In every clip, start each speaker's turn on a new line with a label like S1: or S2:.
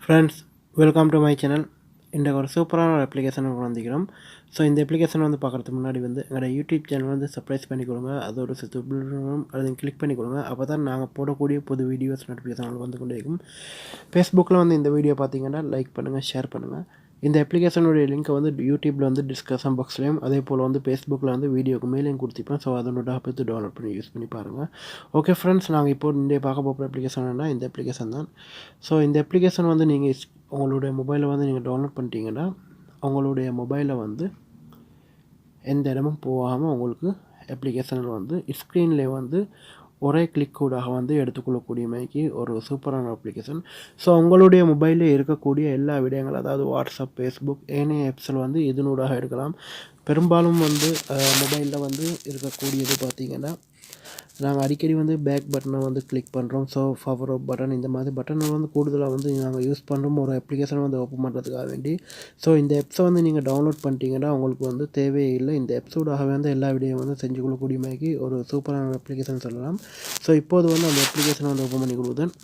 S1: Friends, welcome to my channel. இன்றைக்கு ஒரு சூப்பரான ஒரு அப்ளிகேஷன் வந்துக்கிறோம். ஸோ இந்த அப்ளிகேஷன் வந்து பார்க்குறதுக்கு முன்னாடி வந்து எங்களோட யூடியூப் சேனல் வந்து சப்ஸ்கிரைப் பண்ணி கொடுங்க. அதோட சேர்த்து அதை கிளிக் பண்ணி கொடுங்க. அப்போ தான் நாங்கள் போடக்கூடிய புது வீடியோஸ் நோட்டிஃபிகேஷன் வந்து கொண்டே இருக்கும். ஃபேஸ்புக்கில் வந்து இந்த வீடியோ பார்த்தீங்கன்னா லைக் பண்ணுங்கள், ஷேர் பண்ணுங்கள். இந்த அப்ளிகேஷனுடைய லிங்க்கை வந்து யூடியூப்பில் வந்து டிஸ்கஷன் பாக்ஸ்லேயும் அதே போல் வந்து ஃபேஸ்புக்கில் வந்து வீடியோக்கு மேலேயும் கொடுத்துப்பேன். ஸோ அதனோட பார்த்து டவுன்லோட் பண்ணி யூஸ் பண்ணி பாருங்கள். ஓகே ஃப்ரெண்ட்ஸ், நாங்கள் இப்போ இந்த பார்க்க போகிற அப்ளிகேஷன்னா இந்த அப்ளிகேஷன் தான். ஸோ இந்த அப்ளிகேஷன் வந்து நீங்கள் உங்களுடைய மொபைலில் வந்து நீங்கள் டவுன்லோட் பண்ணிட்டீங்கன்னா உங்களுடைய மொபைலில் வந்து எந்த இடமும் போகாமல் உங்களுக்கு அப்ளிகேஷனில் வந்து ஸ்க்ரீன்லேயே வந்து ஒரே கிளிக் கூடாக வந்து எடுத்துக்கொள்ளக்கூடிய மாதிரி ஒரு சூப்பரான அப்ளிகேஷன். ஸோ உங்களுடைய மொபைலில் இருக்கக்கூடிய எல்லா விடயங்கள், அதாவது வாட்ஸ்அப், ஃபேஸ்புக், ஏனைய ஆப்ஸில் வந்து இதனூடாக எடுக்கலாம். பெரும்பாலும் வந்து மொபைலில் வந்து இருக்கக்கூடியது பார்த்திங்கன்னா, நாங்கள் அடிக்கடி வந்து பேக் பட்டனை வந்து கிளிக் பண்ணுறோம். ஸோ பவர் அப் பட்டன், இந்த மாதிரி பட்டனை வந்து கூடுதலாக வந்து நாங்கள் யூஸ் பண்ணுறோம் ஒரு அப்ளிகேஷனை வந்து ஓப்பன் பண்ணுறதுக்காக வேண்டி. ஸோ இந்த ஆப்ஸை வந்து நீங்கள் டவுன்லோட் பண்ணிட்டீங்கன்னா உங்களுக்கு வந்து தேவையே இல்லை. இந்த ஆப்ஸோடாகவே வந்து எல்லா வீடியோ வந்து செஞ்சு கொள்ளக்கூடிய மாதிரி ஒரு சூப்பரான அப்ளிகேஷன் சொல்லலாம். ஸோ இப்போது வந்து அந்த அப்ளிகேஷனை வந்து ஓப்பன் பண்ணி கொடுக்குறேன்.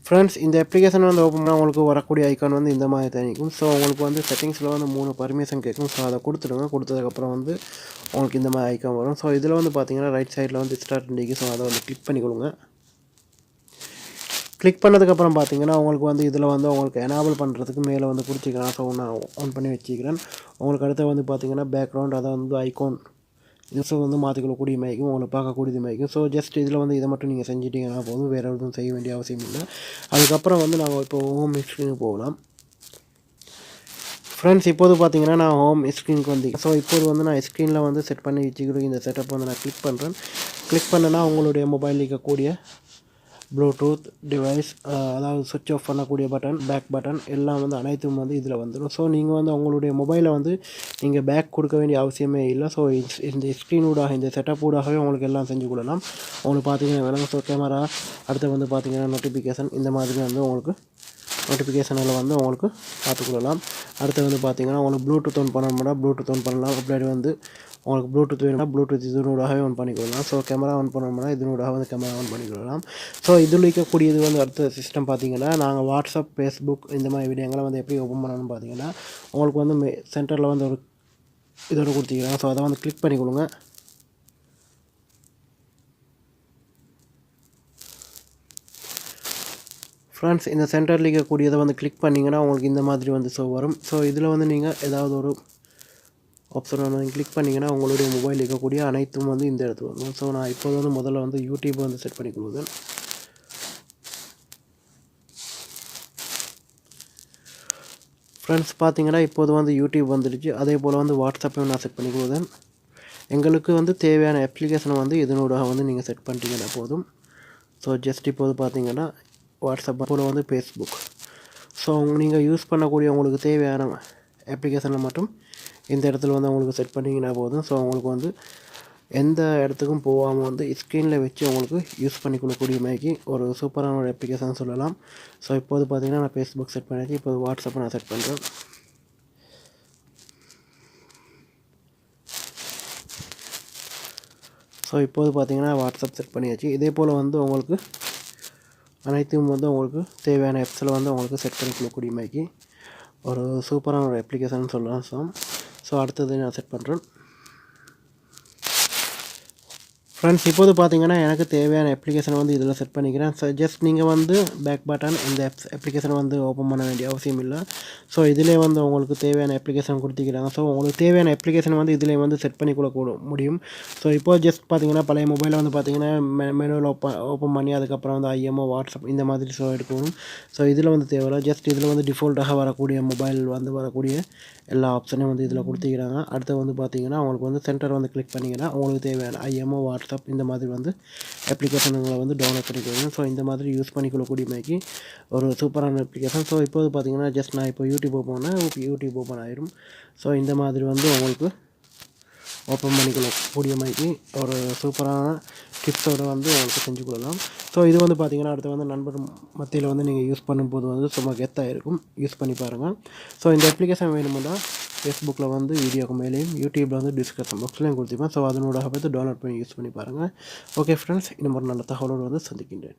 S1: ஃப்ரெண்ட்ஸ், இந்த அப்ளிகேஷன் வந்து ஓப்பன் பண்ணால் உங்களுக்கு வரக்கூடிய ஐக்கான் வந்து இந்த மாதிரி தனிக்கும். ஸோ உங்களுக்கு வந்து செட்டிங்ஸில் வந்து 3 பர்மிஷன் கேட்கும். ஸோ அதை கொடுத்துடுங்க. கொடுத்ததுக்கப்புறம் வந்து உங்களுக்கு இந்த மாதிரி ஐக்கான் வரும். ஸோ இதில் வந்து பார்த்தீங்கன்னா ரைட் சைடில் வந்து ஸ்டார்ட் இண்டிகி. ஸோ அதை வந்து கிளிக் பண்ணிக்கொள்ளுங்க. கிளிக் பண்ணதுக்கப்புறம் பார்த்தீங்கன்னா உங்களுக்கு வந்து இதில் வந்து உங்களுக்கு எனேபிள் பண்ணுறதுக்கு மேலே வந்து கொடுத்துக்கலாம். ஸோ நான் ஆன் பண்ணி வச்சுக்கிறேன். உங்களுக்கு அடுத்து வந்து பார்த்தீங்கன்னா பேக்ரவுண்ட், அதை வந்து ஐக்கான் இது வந்து மாற்றிக்கொள்ளக்கூடிய மாதிரிக்கும் உங்களுக்கு பார்க்கக்கூடியது மாதிரிக்கும். ஸோ ஜஸ்ட் இதில் வந்து இதை மட்டும் நீங்கள் செஞ்சிட்டிங்கன்னா போதும், வேறு எதுவும் செய்ய வேண்டிய அவசியம் இல்லை. அதுக்கப்புறம் வந்து நாங்கள் இப்போ ஹோம் ஸ்க்ரீனுக்கு போகலாம். ஃப்ரெண்ட்ஸ், இப்போது பார்த்தீங்கன்னா நான் ஹோம் ஸ்க்ரீனுக்கு வந்து ஸோ இப்போது வந்து நான் ஸ்க்ரீனில் வந்து செட் பண்ணி வச்சுக்கிற இந்த செட்டப் வந்து நான் கிளிக் பண்ணுறேன். கிளிக் பண்ணேன்னா உங்களுடைய மொபைலில் இருக்கக்கூடிய ப்ளூடூத் டிவைஸ், அதாவது சுவிட்ச் ஆஃப் பண்ணக்கூடிய பட்டன், பேக் பட்டன் எல்லாம் வந்து அனைத்தும் வந்து இதில் வந்துடும். ஸோ நீங்கள் வந்து உங்களுடைய மொபைலை வந்து நீங்கள் பேக் கொடுக்க வேண்டிய அவசியமே இல்லை. ஸோ இந்த ஸ்க்ரீனூடாக, இந்த செட்டப்பூடாகவே உங்களுக்கு எல்லாம் செஞ்சு கொள்ளலாம். உங்களுக்கு பார்த்தீங்கன்னா ஸோ கேமரா, அடுத்து வந்து பார்த்தீங்கன்னா நோட்டிஃபிகேஷன், இந்த மாதிரி வந்து உங்களுக்கு நோட்டிஃபிகேஷனில் வந்து உங்களுக்கு பார்த்துக்கொள்ளலாம். அடுத்து வந்து பார்த்தீங்கன்னா உங்களுக்கு ப்ளூடூத் ஆன் பண்ணணும்னா ப்ளூடூத் ஆன் பண்ணலாம். அப்படி வந்து உங்களுக்கு ப்ளூடூத் வேணும்னா ப்ளூடூத் இதனூடாகவே ஆன் பண்ணிக்கொள்ளலாம். ஸோ கேமரா ஆன் பண்ணணும்னா இதனூடாக வந்து கேமரா ஆன் பண்ணிக்கொள்ளலாம். ஸோ இதில் இருக்கக்கூடியது வந்து அடுத்த சிஸ்டம் பார்த்தீங்கன்னா, நாங்கள் வாட்ஸ்அப், ஃபேஸ்புக் இந்த மாதிரி வீடியோங்களை வந்து எப்படி ஓப்பன் பண்ணணும்னு பார்த்தீங்கன்னா, உங்களுக்கு வந்து சென்டரில் வந்து ஒரு இதோட கொடுத்துக்கிறாங்க. ஸோ அதை வந்து கிளிக் பண்ணிக்கொள்ளுங்க. ஃப்ரெண்ட்ஸ், இந்த சென்டரில் இருக்கக்கூடியதை வந்து கிளிக் பண்ணிங்கன்னா உங்களுக்கு இந்த மாதிரி வந்து வரும். ஸோ இதில் வந்து நீங்கள் ஏதாவது ஒரு ஆப்ஷன் வந்து கிளிக் பண்ணிங்கன்னா உங்களுடைய மொபைல் இருக்கக்கூடிய அனைத்தும் வந்து இந்த இடத்துல வரும். ஸோ நான் இப்போது வந்து முதல்ல வந்து யூடியூப் வந்து செட் பண்ணி கொடுக்குறேன். ஃப்ரெண்ட்ஸ், பார்த்தீங்கன்னா இப்போது வந்து யூடியூப் வந்துடுச்சு. அதே போல் வந்து வாட்ஸ்அப்பையும் நான் செட் பண்ணி கொடுக்குறேன். எங்களுக்கு வந்து தேவையான அப்ளிகேஷனை வந்து இதனோட வந்து நீங்கள் செட் பண்ணிட்டீங்கன்னா போதும். ஸோ ஜஸ்ட் இப்போது பார்த்தீங்கன்னா வாட்ஸ்அப் போல் வந்து ஃபேஸ்புக். ஸோ நீங்கள் யூஸ் பண்ணக்கூடிய உங்களுக்கு தேவையான அப்ளிகேஷனில் மட்டும் இந்த இடத்துல வந்து உங்களுக்கு செட் பண்ணிங்கன்னா போதும். ஸோ உங்களுக்கு வந்து எந்த இடத்துக்கும் போகாமல் வந்து ஸ்க்ரீனில் வச்சு உங்களுக்கு யூஸ் பண்ணிக்கொள்ளக்கூடிய மாதிரி ஒரு சூப்பரான ஒரு அப்ளிகேஷன் சொல்லலாம். ஸோ இப்போது பார்த்தீங்கன்னா நான் ஃபேஸ்புக் செட் பண்ணியாச்சு. இப்போது வாட்ஸ்அப்பை நான் செட் பண்ணுறேன். ஸோ இப்போது பார்த்தீங்கன்னா வாட்ஸ்அப் செட் பண்ணியாச்சு. இதே போல் வந்து உங்களுக்கு அனைத்தும் வந்து உங்களுக்கு தேவையான ஆப்ஸில் வந்து உங்களுக்கு செட் பண்ணி கொடுக்கக்கூடிய மாதிரி ஒரு சூப்பரான ஒரு அப்ளிகேஷன் சொல்லலாம். ஸோ அடுத்தது நான் செட் பண்ணுறேன். ஃப்ரெண்ட்ஸ், இப்போது பார்த்தீங்கன்னா எனக்கு தேவையான அப்ளிகேஷனை வந்து இதில் செட் பண்ணிக்கிறேன். ஸோ ஜஸ்ட் நீங்கள் வந்து பேக் பட்டன் இந்த அப்ளிகேஷனை வந்து ஓப்பன் பண்ண வேண்டிய அவசியம் இல்லை. ஸோ இதிலே வந்து உங்களுக்கு தேவையான அப்ளிகேஷன் கொடுத்துக்கிறாங்க. ஸோ உங்களுக்கு தேவையான அப்ளிகேஷன் வந்து இதிலே வந்து செட் பண்ணி கொடுக்க முடியும். ஸோ இப்போது ஜஸ்ட் பார்த்தீங்கன்னா பழைய மொபைலில் வந்து பார்த்தீங்கன்னா மெனுவில் ஓப்பன் பண்ணி அதுக்கப்புறம் வந்து ஐஎம்ஓ, வாட்ஸ்அப் இந்த மாதிரி எடுக்கணும். ஸோ இதில் வந்து தேவையில்லை. ஜஸ்ட் இதில் வந்து டிஃபால்ட்டாக வரக்கூடிய மொபைல் வந்து வரக்கூடிய எல்லா ஆப்ஷனையும் வந்து இதில் கொடுத்துக்கிறாங்க. அடுத்து வந்து பார்த்தீங்கன்னா உங்களுக்கு வந்து சென்டர் வந்து கிளிக் பண்ணிங்கன்னா உங்களுக்கு தேவையான ஐஎம்ஓ, வாட்ஸ்அப் இந்த மாதிரி வந்து அப்ளிகேஷன்களை வந்து டவுன்லோட் பண்ணிக்கணும். ஸோ இந்த மாதிரி யூஸ் பண்ணிக்கொள்ளக்கூடிய மாதிரி ஒரு சூப்பரான அப்ளிகேஷன். ஸோ இப்போது பார்த்தீங்கன்னா ஜஸ்ட் நான் இப்போ யூடியூப் ஓப்பன் ஆயிரும். ஸோ இந்த மாதிரி வந்து உங்களுக்கு ஓப்பன் பண்ணிக்கொள்ளக்கூடிய மாதிரி ஒரு சூப்பரான டிப்ஸோடு வந்து உங்களுக்கு செஞ்சு கொள்ளலாம். ஸோ இது வந்து பார்த்திங்கன்னா அடுத்து வந்து நண்பர் மத்தியில் வந்து நீங்கள் யூஸ் பண்ணும்போது வந்து சும்மா கெத்தாக இருக்கும். யூஸ் பண்ணி பாருங்கள். ஸோ இந்த அப்ளிகேஷன் வேணுமுன்னா ஃபேஸ்புக்கில் வந்து வீடியோக்கு மேலேயும் யூடியூப்பில் வந்து டிஸ்கிரிப்ஷன் பாக்ஸ்லையும் கொடுத்துப்பேன். ஸோ அதனோட பார்த்து டவுன்லோட் பண்ணி யூஸ் பண்ணி பாருங்கள். ஓகே ஃப்ரெண்ட்ஸ், இன்னும் ஒரு நல்ல தகவலோடு வந்து சந்திக்கின்றேன்.